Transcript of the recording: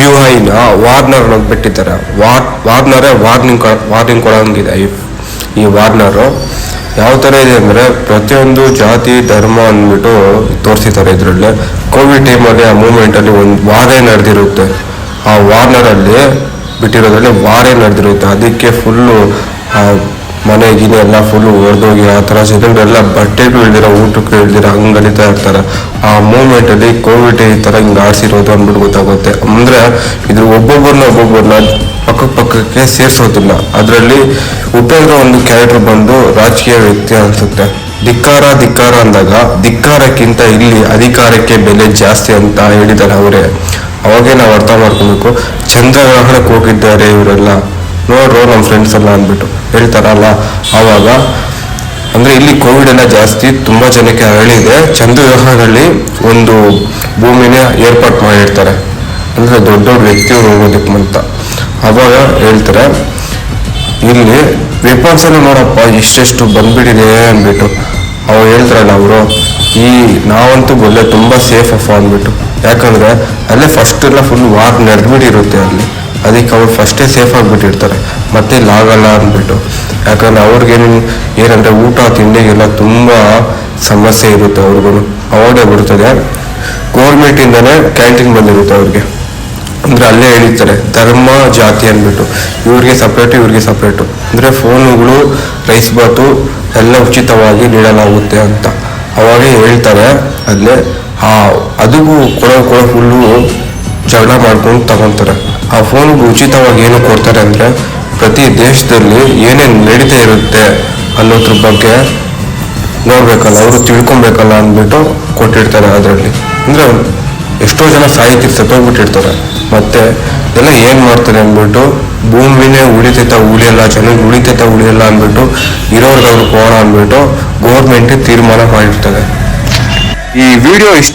UI Warner ಬಿಟ್ಟಿದ್ದಾರೆ. ವಾರ್ನರೇ warning ಕೊಡೋಂಗಿದೆ. ಈ Warner ಯಾವ ಥರ ಇದೆ ಅಂದರೆ ಪ್ರತಿಯೊಂದು ಜಾತಿ ಧರ್ಮ ಅಂದ್ಬಿಟ್ಟು ತೋರಿಸಿದ್ದಾರೆ. ಇದರಲ್ಲಿ ಕೋವಿಡ್ ಟೈಮಲ್ಲಿ ಆ ಮೂಮೆಂಟಲ್ಲಿ ಒಂದು ವಾರೇ ನಡೆದಿರುತ್ತೆ. ಆ ವಾರ್ನರಲ್ಲಿ ಬಿಟ್ಟಿರೋದ್ರಲ್ಲಿ ವಾರೇ ನಡೆದಿರುತ್ತೆ. ಅದಕ್ಕೆ ಫುಲ್ಲು ಮನೆ ಗಿನೆ ಎಲ್ಲ ಫುಲ್ಲು ಹೊಡೆದೋಗಿ ಆ ಥರ ಜನಗಳೆಲ್ಲ ಬಟ್ಟೆಗಳು ಇಳ್ದಿರೋ ಊಟಕ್ಕೆ ಇಳ್ದಿರೋ ಹಂಗೆ ಅಲಿತಾ ಇರ್ತಾರೆ. ಆ ಮೂಮೆಂಟಲ್ಲಿ ಕೋವಿಡ್ ಈ ಥರ ಹಿಂಗೆ ಆಡಿಸಿರೋದು ಅಂದ್ಬಿಟ್ಟು ಗೊತ್ತಾಗುತ್ತೆ. ಅಂದರೆ ಇದು ಒಬ್ಬೊಬ್ಬರನ್ನ ಪಕ್ಕಕ್ಕೆ ಸೇರಿಸೋದಿಲ್ಲ. ಅದರಲ್ಲಿ ಉಪೇಂದ್ರ ಒಂದು ಕ್ಯಾರೆಕ್ಟರ್ ಬಂದು ರಾಜಕೀಯ ವ್ಯಕ್ತಿ ಅನಿಸುತ್ತೆ. ಧಿಕ್ಕಾರ ಅಂದಾಗ ಧಿಕ್ಕಾರಕ್ಕಿಂತ ಇಲ್ಲಿ ಅಧಿಕಾರಕ್ಕೆ ಬೆಲೆ ಜಾಸ್ತಿ ಅಂತ ಹೇಳಿದ್ದಾರೆ ಅವರೇ. ಅವಾಗೇ ನಾವು ಅರ್ಥ ಮಾಡ್ಕೊಬೇಕು. ಚಂದ್ರಗ್ರಹಣಕ್ಕೆ ಹೋಗಿದ್ದಾರೆ ಇವರೆಲ್ಲ, ನೋಡ್ರು ನಮ್ಮ ಫ್ರೆಂಡ್ಸ್ ಎಲ್ಲ ಅಂದ್ಬಿಟ್ಟು ಹೇಳ್ತಾರಲ್ಲ. ಆವಾಗ ಅಂದರೆ ಇಲ್ಲಿ ಕೋವಿಡ್ ಎಲ್ಲ ಜಾಸ್ತಿ ತುಂಬ ಜನಕ್ಕೆ ಹೇಳಿದೆ. ಚಂದ್ರಗ್ರಹಣದಲ್ಲಿ ಒಂದು ಭೂಮಿನ ಏರ್ಪಾಟ್ ಮಾಡಿರ್ತಾರೆ, ಅಂದರೆ ದೊಡ್ಡ ವ್ಯಕ್ತಿಯವರು ಹೋಗೋದಕ್ಕೆ ಅಂತ. ಅವಾಗ ಹೇಳ್ತಾರೆ ಇಲ್ಲಿ ವೆಪನ್ಸ್ ಎಲ್ಲ ನೋಡಪ್ಪ ಎಷ್ಟೆಷ್ಟು ಬಂದ್ಬಿಟ್ಟಿದೆ ಅಂದ್ಬಿಟ್ಟು. ಅವಾಗ ಹೇಳ್ತಾರಲ್ಲ ಅವರು, ನಾವಂತೂ ಒಳ್ಳೆ ತುಂಬ ಸೇಫ್ ಅಪ್ಪ ಅಂದ್ಬಿಟ್ಟು. ಯಾಕಂದರೆ ಅಲ್ಲೇ ಫಸ್ಟ್ ಎಲ್ಲ ಫುಲ್ ವಾರ್ ನಡೆದ್ಬಿಟ್ಟಿರುತ್ತೆ ಅಲ್ಲಿ. ಅದಕ್ಕೆ ಅವ್ರು ಫಸ್ಟೇ ಸೇಫ್ ಆಗಿಬಿಟ್ಟಿರ್ತಾರೆ, ಮತ್ತೆ ಇಲ್ಲಿ ಆಗಲ್ಲ ಅಂದ್ಬಿಟ್ಟು. ಯಾಕಂದರೆ ಅವ್ರಿಗೇನು ಏನಂದರೆ ಊಟ ತಿಂಡಿಗೆಲ್ಲ ತುಂಬ ಸಮಸ್ಯೆ ಇರುತ್ತೆ ಅವ್ರಿಗೂ. ಅವಾಗೇ ಬಿಡ್ತದೆ. ಗೌರ್ಮೆಂಟಿಂದನೇ ಕ್ಯಾಂಟೀನ್ ಬಂದಿರುತ್ತೆ ಅವ್ರಿಗೆ. ಅಂದರೆ ಅಲ್ಲೇ ಹೇಳಿರ್ತಾರೆ ಧರ್ಮ ಜಾತಿ ಅಂದ್ಬಿಟ್ಟು, ಇವ್ರಿಗೆ ಸಪ್ರೇಟು ಅಂದರೆ ಫೋನುಗಳು ರೈಸ್ ಬಾತು ಎಲ್ಲ ಉಚಿತವಾಗಿ ನೀಡಲಾಗುತ್ತೆ ಅಂತ ಅವಾಗೇ ಹೇಳ್ತಾರೆ. ಅಲ್ಲೇ ಅದಕ್ಕೂ ಕೊಡೋ ಫುಲ್ಲು ಜಗಳ ಮಾಡ್ಕೊಂಡು ತಗೊತಾರೆ. ಆ ಫೋನ್ಗಳು ಉಚಿತವಾಗಿ ಏನು ಕೊಡ್ತಾರೆ ಅಂದರೆ ಪ್ರತಿ ದೇಶದಲ್ಲಿ ಏನೇನು ನಡೀತಾ ಇರುತ್ತೆ ಅನ್ನೋದ್ರ ಬಗ್ಗೆ ನೋಡ್ಬೇಕಲ್ಲ, ಅವರು ತಿಳ್ಕೊಬೇಕಲ್ಲ ಅಂದ್ಬಿಟ್ಟು ಕೊಟ್ಟಿರ್ತಾರೆ. ಅದರಲ್ಲಿ ಅಂದರೆ ಎಷ್ಟೋ ಜನ ಸತ್ತೋಗ್ಬಿಟ್ಟಿರ್ತಾರೆ. ಮತ್ತೆ ಎಲ್ಲ ಏನು ಮಾಡ್ತಾರೆ ಅಂದ್ಬಿಟ್ಟು ಭೂಮಿನೇ ಉಳಿಯಲ್ಲ, ಜನಕ್ಕೆ ಉಳಿಯಲ್ಲ ಅಂದ್ಬಿಟ್ಟು ಇರೋರ್ಗವ್ರು ಕೊಡೋಣ ಅಂದ್ಬಿಟ್ಟು ಗೌರ್ಮೆಂಟ್ ತೀರ್ಮಾನ ಮಾಡಿರ್ತದೆ. ಈ ವಿಡಿಯೋ ಇಷ್ಟ